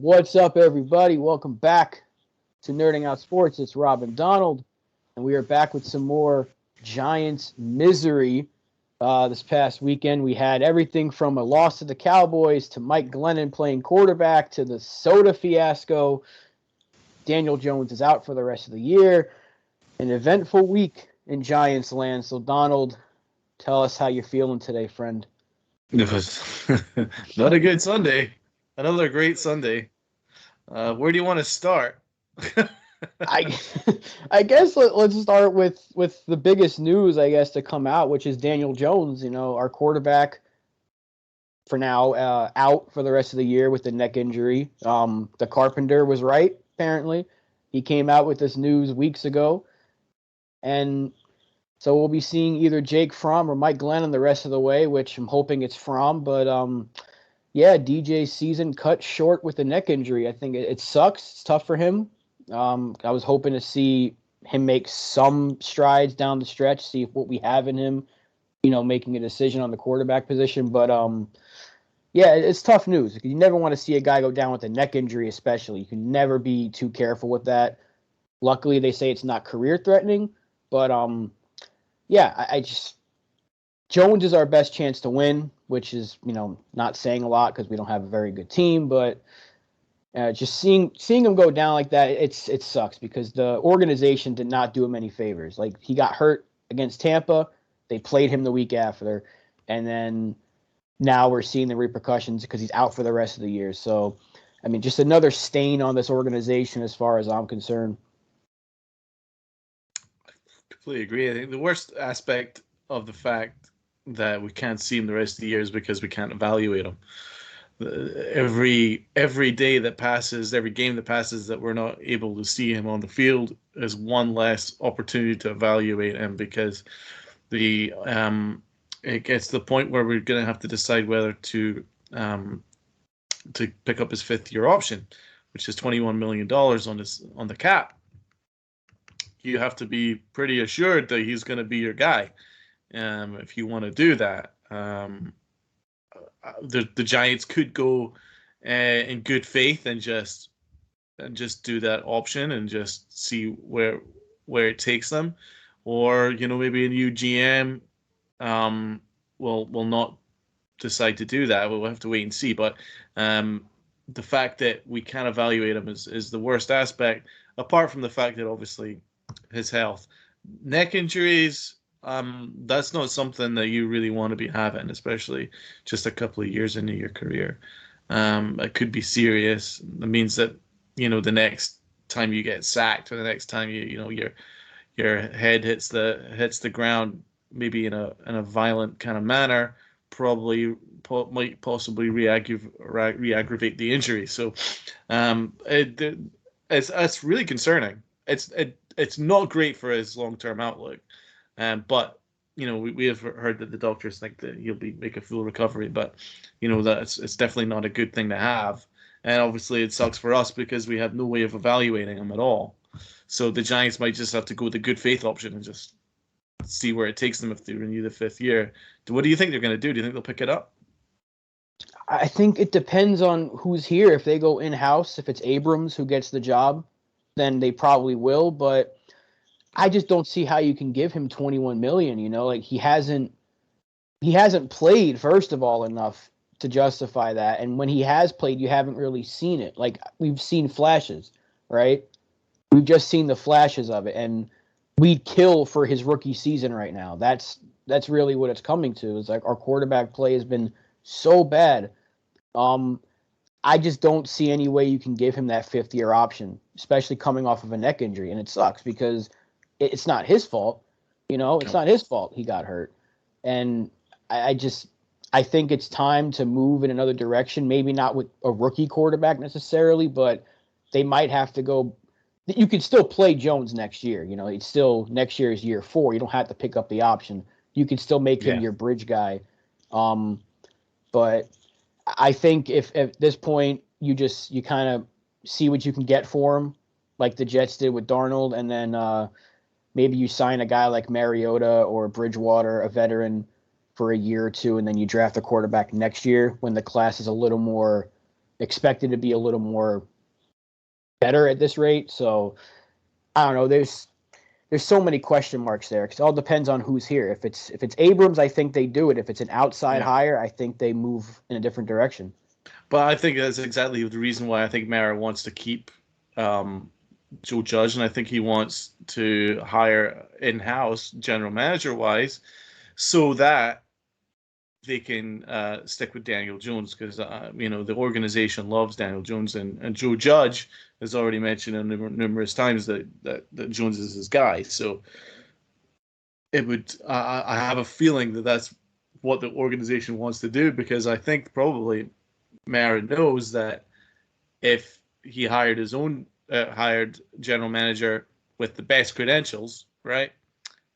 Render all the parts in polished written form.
What's up, everybody? Welcome back to Nerding Out Sports. It's Rob and Donald, and we are back with some more Giants misery. This past weekend, we had everything from a loss to the Cowboys to Mike Glennon playing quarterback to the soda fiasco. Daniel Jones is out for the rest of the year. An eventful week in Giants land. So, Donald, tell us how you're feeling today, friend. It was not a good Sunday. Another great Sunday. Where do you want to start? I I guess let's start with the biggest news, I guess, to come out, which is Daniel Jones, our quarterback for now, out for the rest of the year with the neck injury. The Carpenter was right, apparently. He came out with this news weeks ago. And so we'll be seeing either Jake Fromm or Mike Glennon the rest of the way, which I'm hoping it's Fromm. But yeah, DJ's season cut short with the neck injury. I think it sucks. It's tough for him. I was hoping to see him make some strides down the stretch, see what we have in him, making a decision on the quarterback position. But yeah, it's tough news. You never want to see a guy go down with a neck injury, especially. You can never be too careful with that. Luckily, they say it's not career threatening. But yeah, I just Jones is our best chance to win, which is not saying a lot because we don't have a very good team, but. Just seeing him go down like that, it sucks because the organization did not do him any favors. Like, he got hurt against Tampa, they played him the week after, and then now we're seeing the repercussions because he's out for the rest of the year. So, I mean, just another stain on this organization as far as I'm concerned. Completely agree. I think the worst aspect of the fact that we can't see him the rest of the year is because we can't evaluate him. Every day that passes, every game that passes that we're not able to see him on the field is one less opportunity to evaluate him because it gets to the point where we're going to have to decide whether to pick up his fifth-year option, which is $21 million on the cap. You have to be pretty assured that he's going to be your guy if you want to do that. The Giants could go in good faith and just do that option and just see where it takes them, or maybe a new GM will not decide to do that. We'll have to wait and see. But the fact that we can't evaluate him is the worst aspect, apart from the fact that obviously his health, neck injuries. That's not something that you really want to be having, especially just a couple of years into your career. It could be serious. It means that the next time you get sacked, or the next time your head hits the ground, maybe in a violent kind of manner, probably might possibly re-aggravate the injury. So it's really concerning. It's not great for his long-term outlook. But we have heard that the doctors think that he'll make a full recovery, but that it's definitely not a good thing to have. And obviously it sucks for us because we have no way of evaluating him at all. So the Giants might just have to go with the good faith option and just see where it takes them if they renew the fifth year. What do you think they're going to do? Do you think they'll pick it up? I think it depends on who's here. If they go in-house, if it's Abrams who gets the job, then they probably will, but I just don't see how you can give him $21 million. Like, he hasn't played, first of all, enough to justify that. And when he has played, you haven't really seen it. Like, we've seen flashes, right? We've just seen the flashes of it, and we'd kill for his rookie season right now. That's really what it's coming to. It's like our quarterback play has been so bad. I just don't see any way you can give him that fifth-year option, especially coming off of a neck injury. And it sucks because it's not his fault. It's not his fault he got hurt. And I think it's time to move in another direction, maybe not with a rookie quarterback necessarily, but they might have to go. You could still play Jones next year. It's still next year is year 4. You don't have to pick up the option. You could still make him your bridge guy. But I think if at this point you kind of see what you can get for him, like the Jets did with Darnold, and then maybe you sign a guy like Mariota or Bridgewater, a veteran, for a year or two, and then you draft a quarterback next year when the class is a little more expected to be a little more better at this rate. So I don't know. There's so many question marks there because it all depends on who's here. If it's Abrams, I think they do it. If it's an outside Yeah. hire, I think they move in a different direction. But I think that's exactly the reason why I think Mara wants to keep Joe Judge, and I think he wants to hire in-house general manager-wise so that they can stick with Daniel Jones because the organization loves Daniel Jones, and Joe Judge has already mentioned numerous times that Jones is his guy. So it would I have a feeling that that's what the organization wants to do because I think probably Mara knows that if he hired his own hired general manager with the best credentials, right?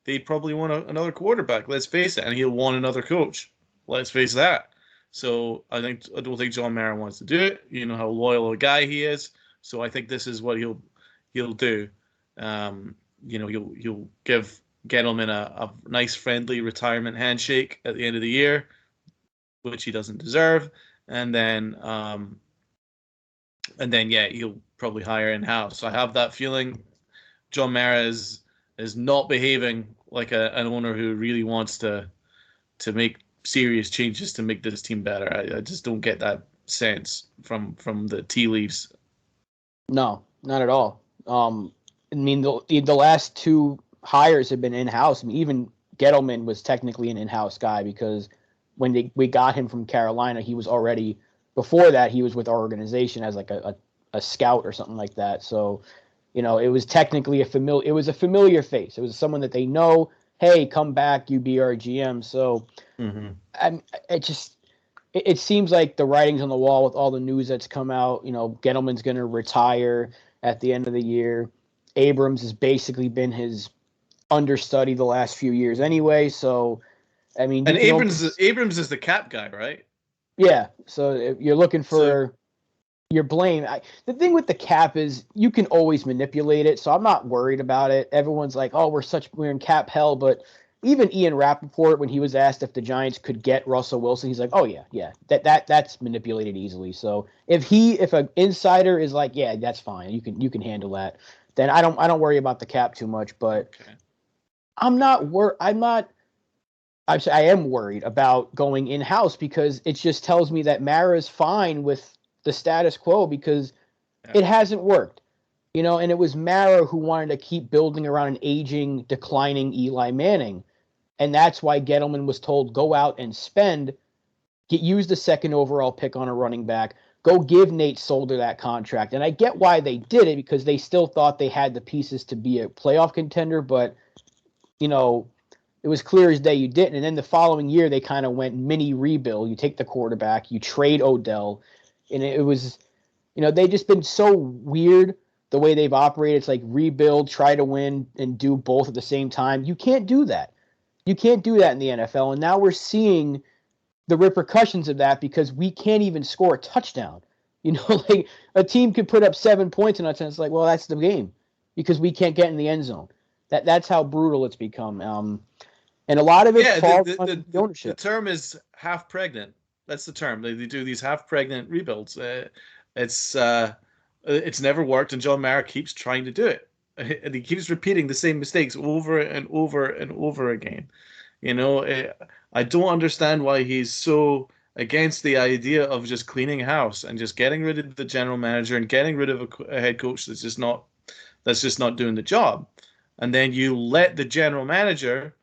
They'd probably want another quarterback. Let's face it, and he'll want another coach. Let's face that. So I don't think John Mara wants to do it. You know how loyal a guy he is. So I think this is what he'll do. He'll give Gettleman a nice friendly retirement handshake at the end of the year, which he doesn't deserve, and then yeah, he'll probably hire in house. I have that feeling. John Mara is not behaving like an owner who really wants to make serious changes to make this team better. I just don't get that sense from the tea leaves. No, not at all. I mean, the last two hires have been in house. I mean, even Gettleman was technically an in house guy because when we got him from Carolina, he was already before that he was with our organization as like a scout or something like that. So, it was technically a familiar face. It was someone that they know. Hey, come back, you be our GM. So, it seems like the writing's on the wall with all the news that's come out. Gettleman's going to retire at the end of the year. Abrams has basically been his understudy the last few years anyway. So, I mean, and Abrams is the cap guy, right? Yeah. So if you're looking for your blame, the thing with the cap is you can always manipulate it. So I'm not worried about it. Everyone's like, "Oh, we're in cap hell," but even Ian Rappaport, when he was asked if the Giants could get Russell Wilson, he's like, "Oh yeah, that's manipulated easily." So if an insider is like, "Yeah, that's fine, you can handle that," then I don't worry about the cap too much. But okay. I am worried about going in house because it just tells me that Mara is fine with the status quo because it hasn't worked. And it was Mara who wanted to keep building around an aging, declining Eli Manning. And that's why Gettleman was told, go out and use the second overall pick on a running back, go give Nate Solder that contract. And I get why they did it because they still thought they had the pieces to be a playoff contender, but, it was clear as day you didn't. And then the following year, they kind of went mini rebuild. You take the quarterback, you trade Odell. And it was, they've just been so weird the way they've operated. It's like rebuild, try to win, and do both at the same time. You can't do that. You can't do that in the NFL. And now we're seeing the repercussions of that because we can't even score a touchdown. Like a team could put up 7 points in us, and it's like, well, that's the game because we can't get in the end zone. That's how brutal it's become. And a lot of it falls on the ownership. The term is half pregnant. That's the term. They do these half pregnant rebuilds. It's never worked, and John Mara keeps trying to do it, and he keeps repeating the same mistakes over and over and over again. I don't understand why he's so against the idea of just cleaning house and just getting rid of the general manager and getting rid of a head coach that's just not doing the job, and then you let the general manager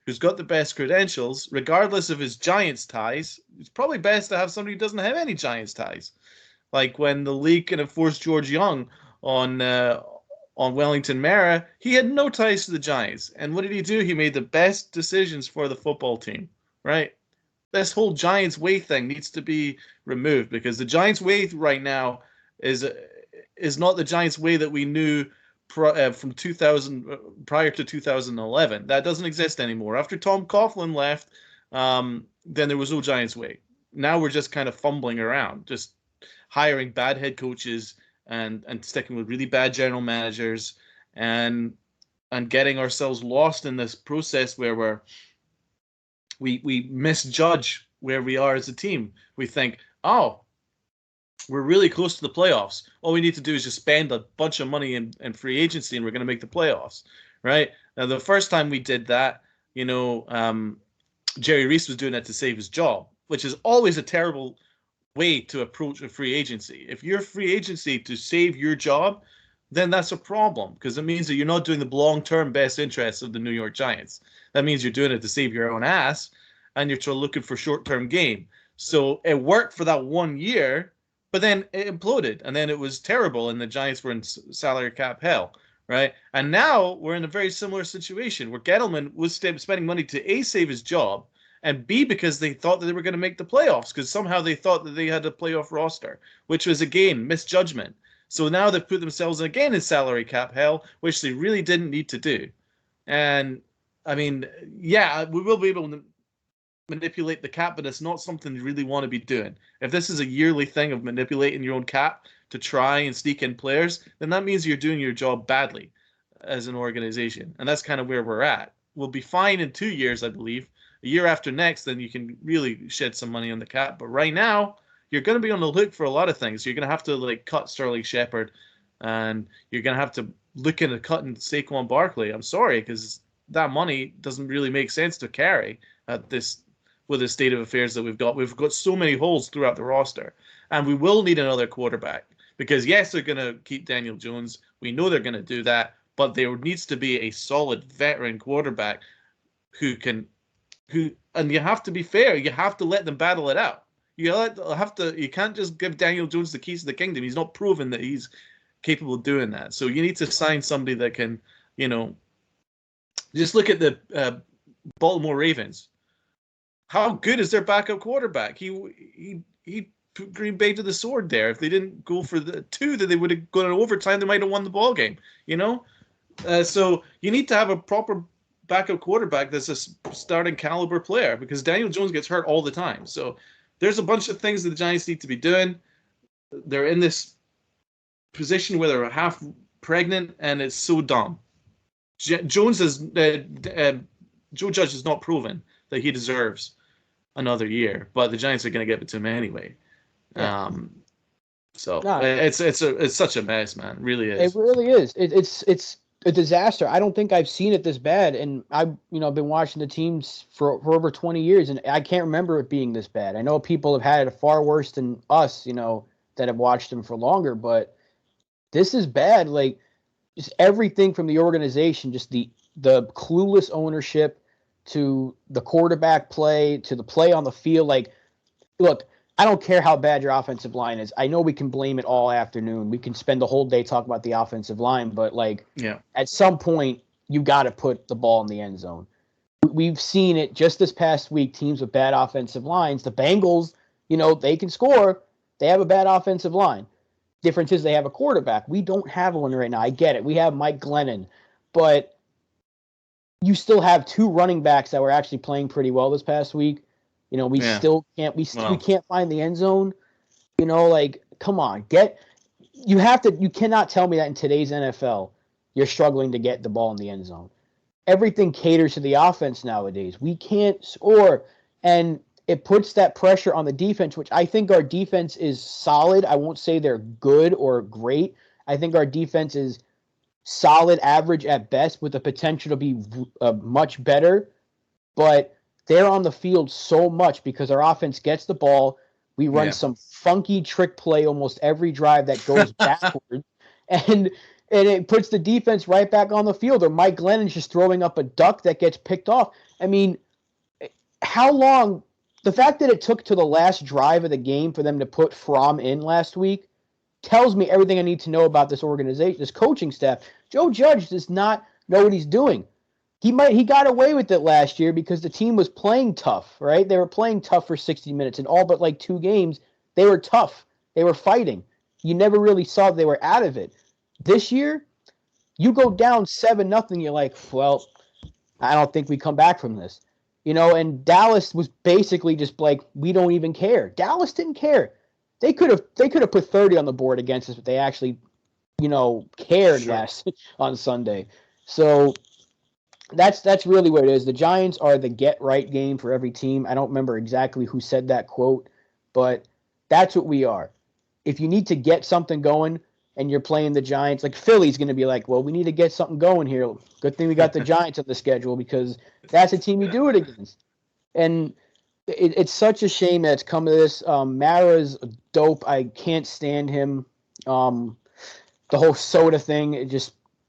who's got the best credentials, regardless of his Giants ties. It's probably best to have somebody who doesn't have any Giants ties. Like when the league kind of forced George Young on Wellington Mara, he had no ties to the Giants. And what did he do? He made the best decisions for the football team, right? This whole Giants way thing needs to be removed because the Giants way right now is not the Giants way that we knew from 2000 prior to 2011. That doesn't exist anymore. After Tom Coughlin left, then there was no Giants way. Now we're just kind of fumbling around, just hiring bad head coaches and sticking with really bad general managers and getting ourselves lost in this process where we misjudge where we are as a team. We think, oh, we're really close to the playoffs. All we need to do is just spend a bunch of money in free agency, and we're going to make the playoffs, right? Now, the first time we did that, Jerry Reese was doing that to save his job, which is always a terrible way to approach a free agency. If you're free agency to save your job, then that's a problem because it means that you're not doing the long-term best interests of the New York Giants. That means you're doing it to save your own ass, and you're looking for short-term gain. So it worked for that 1 year, but then it imploded, and then it was terrible, and the Giants were in salary cap hell, right? And now we're in a very similar situation where Gettleman was spending money to A, save his job, and B, because they thought that they were going to make the playoffs, because somehow they thought that they had a playoff roster, which was, again, misjudgment. So now they've put themselves again in salary cap hell, which they really didn't need to do. And, I mean, yeah, we will be able to manipulate the cap, but it's not something you really want to be doing. If this is a yearly thing of manipulating your own cap to try and sneak in players, then that means you're doing your job badly as an organization. And that's kind of where we're at. We'll be fine in 2 years, I believe. A year after next, then you can really shed some money on the cap. But right now, you're going to be on the look for a lot of things. You're going to have to cut Sterling Shepard, and you're going to have to look into cutting Saquon Barkley. I'm sorry, because that money doesn't really make sense to carry at this with the state of affairs that we've got. We've got so many holes throughout the roster, and we will need another quarterback because yes, they're going to keep Daniel Jones. We know they're going to do that, but there needs to be a solid veteran quarterback and you have to be fair. You have to let them battle it out. You can't just give Daniel Jones the keys to the kingdom. He's not proven that he's capable of doing that. So you need to sign somebody that can, just look at the Baltimore Ravens. How good is their backup quarterback? He put Green Bay to the sword there. If they didn't go for the 2, then they would have gone in overtime. They might have won the ball game. So you need to have a proper backup quarterback that's a starting caliber player because Daniel Jones gets hurt all the time. So there's a bunch of things that the Giants need to be doing. They're in this position where they're half pregnant, and it's so dumb. Joe Judge has not proven that he deserves another year, but the Giants are going to give it to him anyway. Yeah. It's such a mess, man. It really is. It really is. It's a disaster. I don't think I've seen it this bad, and I've been watching the teams for over 20 years, and I can't remember it being this bad. I know people have had it far worse than us, that have watched them for longer, but this is bad. Just everything from the organization, just the clueless ownership to the quarterback play to the play on the field. Look, I don't care how bad your offensive line is. I know we can blame it all afternoon. We can spend the whole day talking about the offensive line, but at some point you got to put the ball in the end zone. We've seen it just this past week. Teams with bad offensive lines. The Bengals, they can score. They have a bad offensive line. Difference is they have a quarterback. We don't have one right now. I get it. We have Mike Glennon, but you still have 2 running backs that were actually playing pretty well this past week. We still can't. We can't find the end zone. Come on, you cannot tell me that in today's NFL you're struggling to get the ball in the end zone. Everything caters to the offense nowadays. We can't score, and it puts that pressure on the defense, which I think our defense is solid. I won't say they're good or great. I think our defense is solid, average at best, with the potential to be much better. But they're on the field so much because our offense gets the ball. We run some funky trick play almost every drive that goes backward. And it puts the defense right back on the field. Or Mike Glennon's just throwing up a duck that gets picked off. I mean, how long – the fact that it took to the last drive of the game for them to put Fromm in last week tells me everything I need to know about this organization, this coaching staff. Joe Judge does not know what he's doing. He got away with it last year because the team was playing tough, right? They were playing tough for 60 minutes. In all but 2 games, they were tough. They were fighting. You never really saw they were out of it. This year, you go down 7-0, you're like, well, I don't think we come back from this. And Dallas was basically just like, we don't even care. Dallas didn't care. They could have put 30 on the board against us, but they actually, cared last on Sunday. So that's really what it is. The Giants are the get right game for every team. I don't remember exactly who said that quote, but that's what we are. if you need to get something going and you're playing the Giants, like Philly's going to be like, well, we need to get something going here. Good thing we got the Giants on the schedule because that's a team you do it against. And it's such a shame that it's come to this. Mara's dope. I can't stand him. The whole soda thing,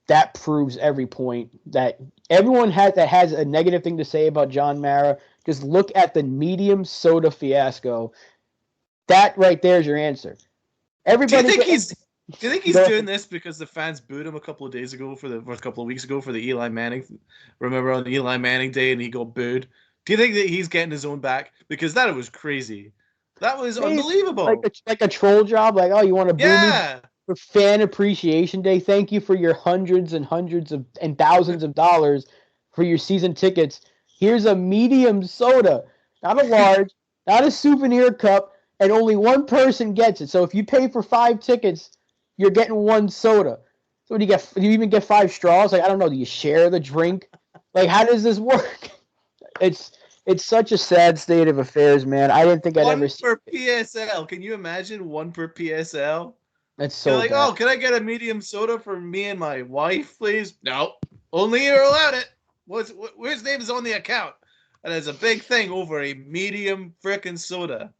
that proves every point that everyone that has a negative thing to say about John Mara. Just look at the medium soda fiasco. That right there is your answer. Everybody. Do you think he's doing this because the fans booed him a couple of days ago a couple of weeks ago for the Eli Manning? Remember on the Eli Manning day and he got booed? Do you think that he's getting his own back? Because that was crazy. That was unbelievable. Like a troll job. Like, oh, you want to boo me for Fan Appreciation Day? Thank you for your hundreds and hundreds of and thousands of dollars for your season tickets. Here's a medium soda, not a large, not a souvenir cup, and only one person gets it. So if you pay for 5 tickets, you're getting 1 soda. So do you get? Do you even get 5 straws? Like, I don't know. Do you share the drink? Like, how does this work? It's such a sad state of affairs, man. I didn't think I'd ever see 1 per PSL. Can you imagine 1 per PSL? That's so You're like, bad. oh, can I get a medium soda for me and my wife, please? No, only you're allowed it. Whose name is on the account? And it's a big thing over a medium frickin' soda.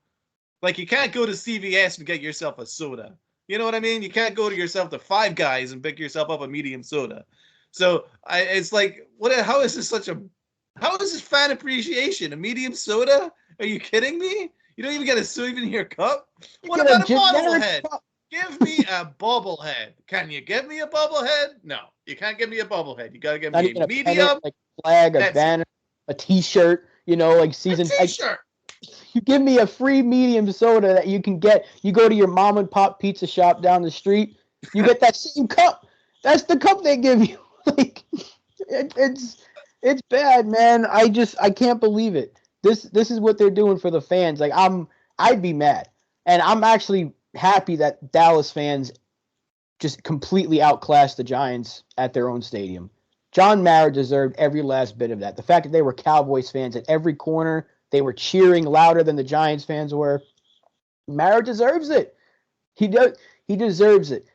Like, you can't go to CVS and get yourself a soda. You know what I mean? You can't go to yourself to Five Guys and pick yourself up a medium soda. So it's like, how is this fan appreciation? A medium soda? Are you kidding me? You don't even get a souvenir cup? What about a bobblehead? Give me a bobblehead. Can you give me a bobblehead? No, you can't give me a bobblehead. You gotta give me a medium, like flag, a banner, a T-shirt. Like season. A T-shirt. You give me a free medium soda that you can get. You go to your mom and pop pizza shop down the street. You get that same cup. That's the cup they give you. Like, it's bad, man. I can't believe it. This is what they're doing for the fans. Like, I'd be mad, and I'm actually happy that Dallas fans just completely outclassed the Giants at their own stadium. John Mara deserved every last bit of that. The fact that they were Cowboys fans at every corner, they were cheering louder than the Giants fans were. Mara deserves it. He deserves it.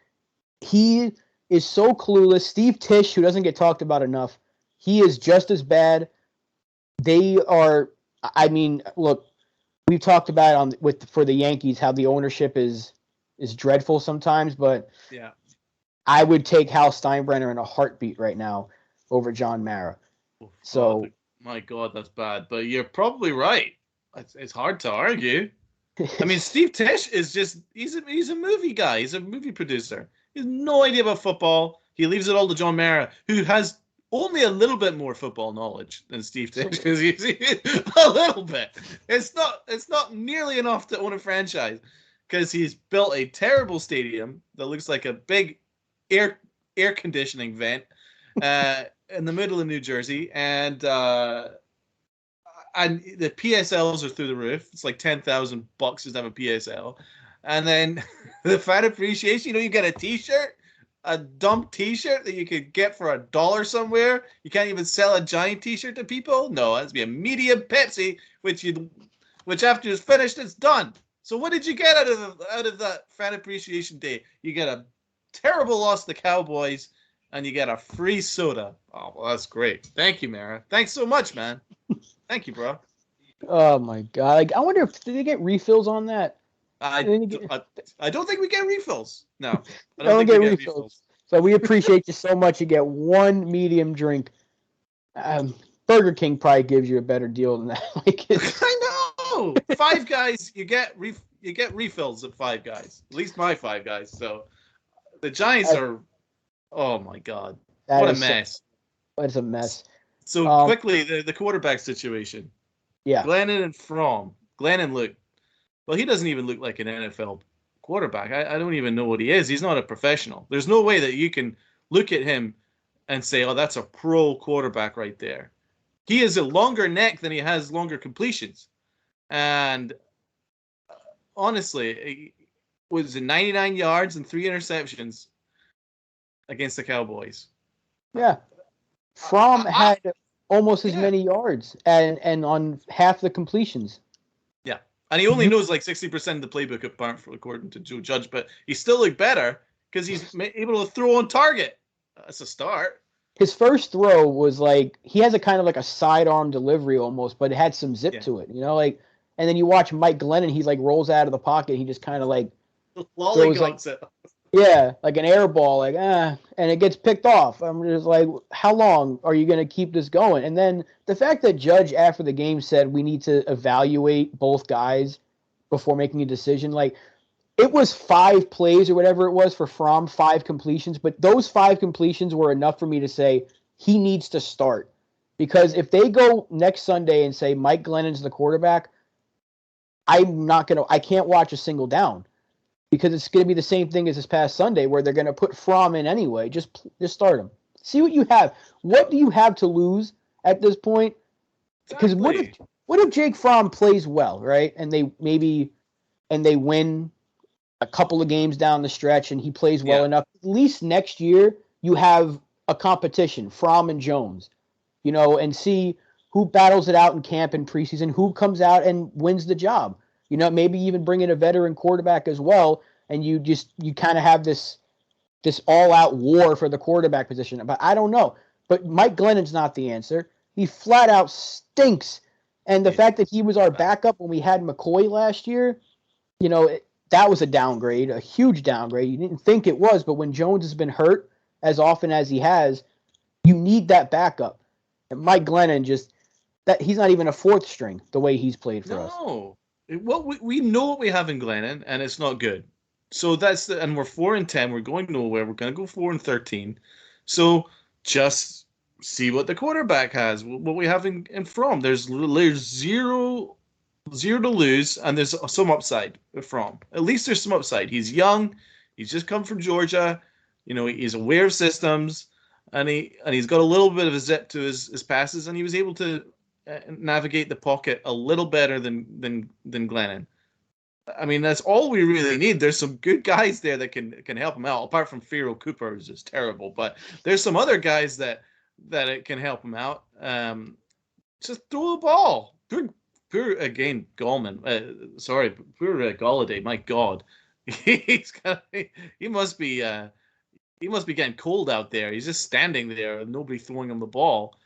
He is so clueless. Steve Tisch, who doesn't get talked about enough, he is just as bad. They are. I mean, look, we've talked about for the Yankees how the ownership is dreadful sometimes, but yeah, I would take Hal Steinbrenner in a heartbeat right now over John Mara. Oh, so, my God, that's bad. But you're probably right. It's hard to argue. I mean, Steve Tisch is he's a movie guy. He's a movie producer. He has no idea about football. He leaves it all to John Mara, who has only a little bit more football knowledge than Steve Tisch. A little bit. It's not nearly enough to own a franchise because he's built a terrible stadium that looks like a big air conditioning vent in the middle of New Jersey, and the PSLs are through the roof. It's like $10,000 just to have a PSL, and then the fan appreciation. You get a T-shirt, a dumb T-shirt that you could get for $1 somewhere. You can't even sell a giant T-shirt to people. No, it has to be a medium Pepsi, which after it's finished, it's done. So what did you get out of that fan appreciation day? You get a terrible loss to the Cowboys, and you get a free soda. Oh, well, that's great. Thank you, Mara. Thanks so much, man. Thank you, bro. Oh my God! Like, I wonder did they get refills on that? I don't think we get refills. No, I don't think we get refills. So we appreciate you so much. You get 1 medium drink. Burger King probably gives you a better deal than that. I know. Five Guys, you get refills at Five Guys. At least my Five Guys. So the Giants are. Oh my God! What a mess. It's a mess. So quickly, the quarterback situation. Yeah. Glennon and Fromm. Glennon looked. Well, he doesn't even look like an NFL quarterback. I don't even know what he is. He's not a professional. There's no way that you can look at him and say, oh, that's a pro quarterback right there. He has a longer neck than he has longer completions. And honestly, it was 99 yards and 3 interceptions against the Cowboys. Yeah. Fromm had almost as many yards and on half the completions. Yeah. And he only knows like 60% of the playbook, apparently, according to Joe Judge, but he still looked better because he's able to throw on target. That's a start. His first throw was like he has a kind of like a sidearm delivery almost, but it had some zip Yeah. to it, like. And then you watch Mike Glennon, he like rolls out of the pocket, he just kind of like throws like it. yeah, like an air ball, like and it gets picked off. I'm just like, how long are you going to keep this going? And then the fact that Judge after the game said we need to evaluate both guys before making a decision, like it was 5 plays or whatever it was for Fromm, 5 completions, but those 5 completions were enough for me to say he needs to start. Because if they go next Sunday and say Mike Glennon's the quarterback, I can't watch a single down because it's going to be the same thing as this past Sunday where they're going to put Fromm in anyway. Just start him. See what you have. What do you have to lose at this point? Because Exactly. what if Jake Fromm plays well, right? And they win a couple of games down the stretch and he plays well enough. At least next year you have a competition, Fromm and Jones, and see who battles it out in camp and preseason, who comes out and wins the job. Maybe even bring in a veteran quarterback as well, and you kind of have this all-out war for the quarterback position. But I don't know. But Mike Glennon's not the answer. He flat out stinks. And the fact that he was our backup when we had McCoy last year, that was a downgrade, a huge downgrade. You didn't think it was, but when Jones has been hurt as often as he has, you need that backup. And Mike Glennon he's not even a 4th string the way he's played for us. No. Well, we know what we have in Glennon, and it's not good. So and we're 4-10. We're going nowhere. We're going to go 4-13. So just see what the quarterback has, what we have in Fromm. There's zero to lose, and there's some upside from. At least there's some upside. He's young. He's just come from Georgia. He's aware of systems, and he's got a little bit of a zip to his passes, and he was able to navigate the pocket a little better than Glennon. I mean, that's all we really need. There's some good guys there that can help him out. Apart from Firo Cooper, who's just terrible, but there's some other guys that it can help him out. Just throw the ball. Poor again, Gallman. Poor Galladay. My God, he must be getting cold out there. He's just standing there, and nobody throwing him the ball.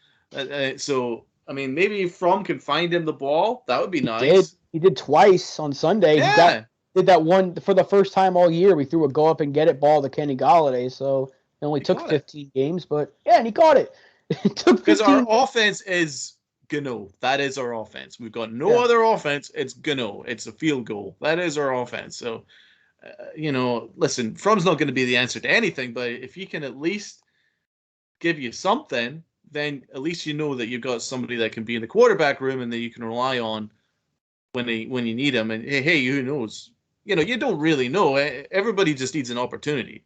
So I mean, maybe Fromm can find him the ball. That would be nice. He did twice on Sunday. Yeah. He did that one for the first time all year. We threw a go up and get it ball to Kenny Galladay. So it only took 15 games, but yeah, and he caught it. It took 15. Because our offense is Gano. That is our offense. We've got no other offense. It's Gano. It's a field goal. That is our offense. So, listen, Fromm's not going to be the answer to anything, but if he can at least give you something, then at least you know that you've got somebody that can be in the quarterback room and that you can rely on when you need him. And hey, who knows? You don't really know. Everybody just needs an opportunity.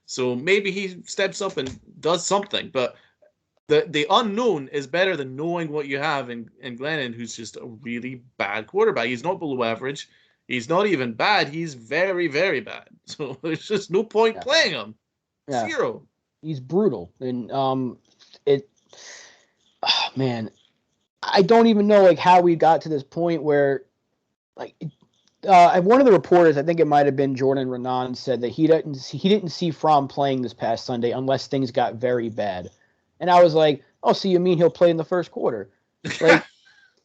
So maybe he steps up and does something. But the unknown is better than knowing what you have in Glennon, who's just a really bad quarterback. He's not below average. He's not even bad. He's very, very bad. So there's just no point playing him. Yeah. Zero. He's brutal. And man, I don't even know like how we got to this point where like one of the reporters, I think it might have been Jordan Renan, said that he didn't see Fromm playing this past Sunday unless things got very bad. And I was like, oh, so you mean he'll play in the first quarter? Like,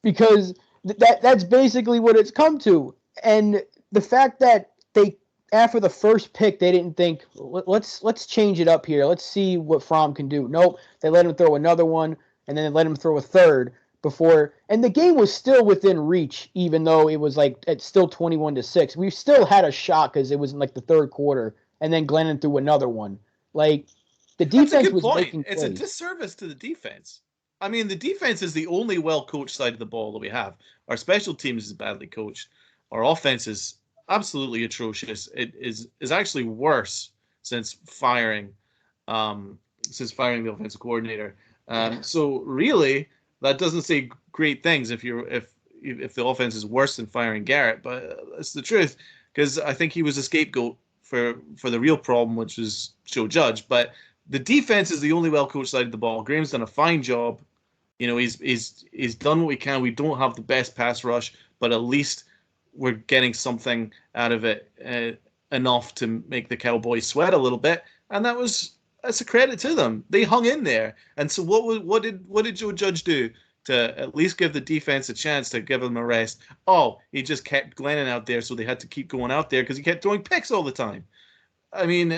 because that's basically what it's come to. And the fact that they, after the first pick, they didn't think, let's change it up here. Let's see what Fromm can do. Nope. They let him throw another one, and then they let him throw a third before. And the game was still within reach, even though it was like, it's still 21-6. We still had a shot because it was in like the third quarter, and then Glennon threw another one. Like, the defense was making plays. It's a disservice to the defense. I mean, the defense is the only well-coached side of the ball that we have. Our special teams is badly coached. Our offense is absolutely atrocious. It is actually worse since firing the offensive coordinator. So really, that doesn't say great things if the offense is worse than firing Garrett. But it's the truth, because I think he was a scapegoat for the real problem, which was Joe Judge. But the defense is the only well-coached side of the ball. Graham's done a fine job. He's done what we can. We don't have the best pass rush, but at least we're getting something out of it enough to make the Cowboys sweat a little bit, and that's a credit to them. They hung in there, and so what did Joe Judge do to at least give the defense a chance to give them a rest? Oh, he just kept Glennon out there, so they had to keep going out there because he kept throwing picks all the time. I mean,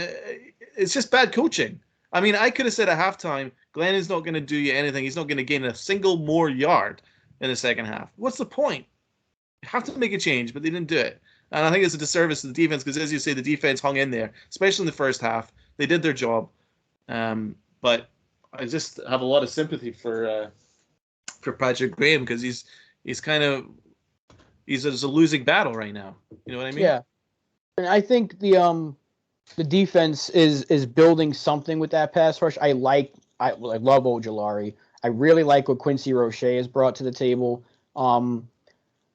it's just bad coaching. I mean, I could have said at halftime, Glennon's not going to do you anything. He's not going to gain a single more yard in the second half. What's the point? You have to make a change, but they didn't do it. And I think it's a disservice to the defense because, as you say, the defense hung in there, especially in the first half. They did their job. But I just have a lot of sympathy for Patrick Graham because he's a losing battle right now. You know what I mean? Yeah, and I think the defense is building something with that pass rush. I love Ojulari. I really like what Quincy Roche has brought to the table.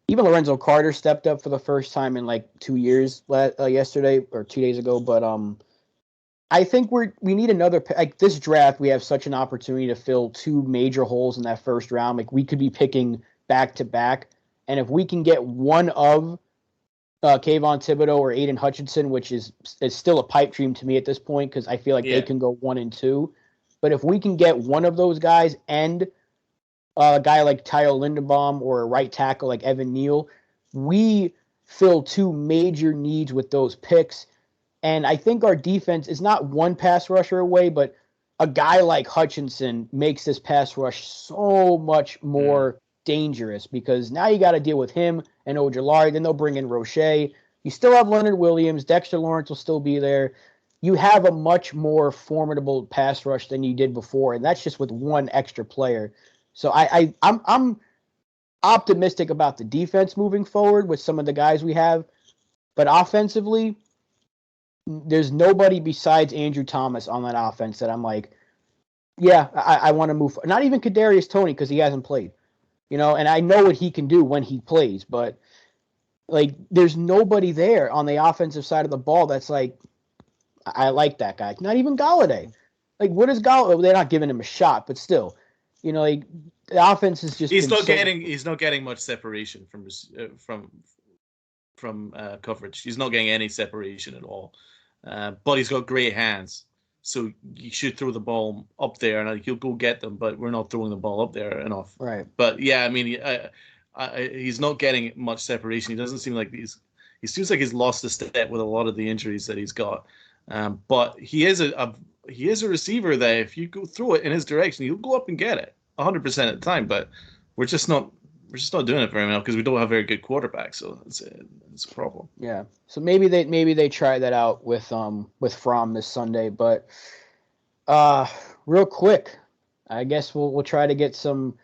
Even Lorenzo Carter stepped up for the first time in like 2 years yesterday or 2 days ago. But I think we need another like this draft. We have such an opportunity to fill two major holes in that first round. Like we could be picking back to back, and if we can get one of Kayvon Thibodeau or Aiden Hutchinson, which is still a pipe dream to me at this point because I feel like they can go 1 and 2. But if we can get one of those guys and a guy like Tyler Linderbaum or a right tackle like Evan Neal, we fill two major needs with those picks. And I think our defense is not one pass rusher away, but a guy like Hutchinson makes this pass rush so much more dangerous because now you got to deal with him and Ojulari. Then they'll bring in Roche. You still have Leonard Williams. Dexter Lawrence will still be there. You have a much more formidable pass rush than you did before, and that's just with one extra player. So I'm optimistic about the defense moving forward with some of the guys we have, but offensively, there's nobody besides Andrew Thomas on that offense that I'm like, yeah, I want to move. Not even Kadarius Toney because he hasn't played, and I know what he can do when he plays, but like there's nobody there on the offensive side of the ball that's like, I like that guy. Not even Galladay. Like, what is Galladay? They're not giving him a shot, but still, like the offense is just. He's not getting much separation from coverage. He's not getting any separation at all. But he's got great hands, so you should throw the ball up there, and he'll go get them. But we're not throwing the ball up there enough. Right. But yeah, I mean, he's not getting much separation. He doesn't seem like he seems like he's lost a step with a lot of the injuries that he's got. But he is a receiver that if you go throw it in his direction, he'll go up and get it 100% of the time. But we're just not doing it very well because we don't have very good quarterbacks. So it's a problem. Yeah. So maybe they try that out with Fromm this Sunday. But real quick, I guess we'll try to get some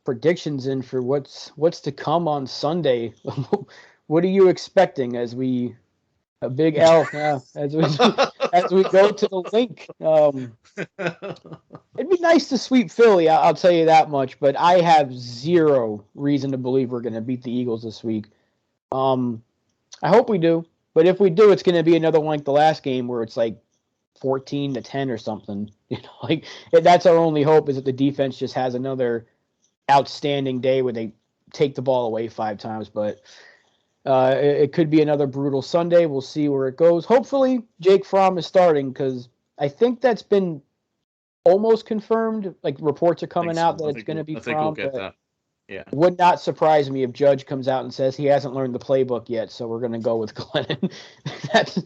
predictions in for what's to come on Sunday. What are you expecting as we? A big L, yeah, as we go to the link. It'd be nice to sweep Philly, I'll tell you that much, but I have zero reason to believe we're going to beat the Eagles this week. I hope we do, but if we do, it's going to be another one like the last game where it's like 14-10 or something. Like that's our only hope is that the defense just has another outstanding day where they take the ball away 5 times, but. It could be another brutal Sunday. We'll see where it goes. Hopefully, Jake Fromm is starting because I think that's been almost confirmed. Like reports are coming out that it's going to be Fromm. I think we'll get that. Yeah. It would not surprise me if Judge comes out and says he hasn't learned the playbook yet, so we're going to go with Glennon. That's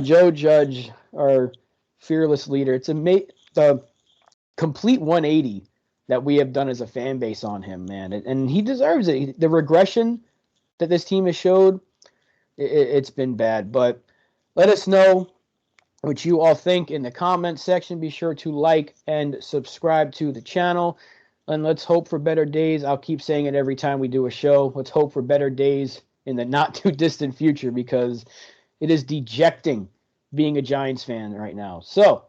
Joe Judge, our fearless leader. It's the complete 180 that we have done as a fan base on him, man, and he deserves it. The regression that this team has showed, it's been bad. But let us know what you all think in the comments section. Be sure to like and subscribe to the channel. And let's hope for better days. I'll keep saying it every time we do a show. Let's hope for better days in the not too distant future because it is dejecting being a Giants fan right now. So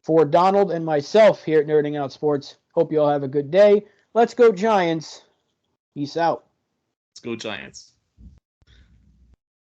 for Donald and myself here at Nerding Out Sports, hope you all have a good day. Let's go Giants. Peace out. Let's go Giants.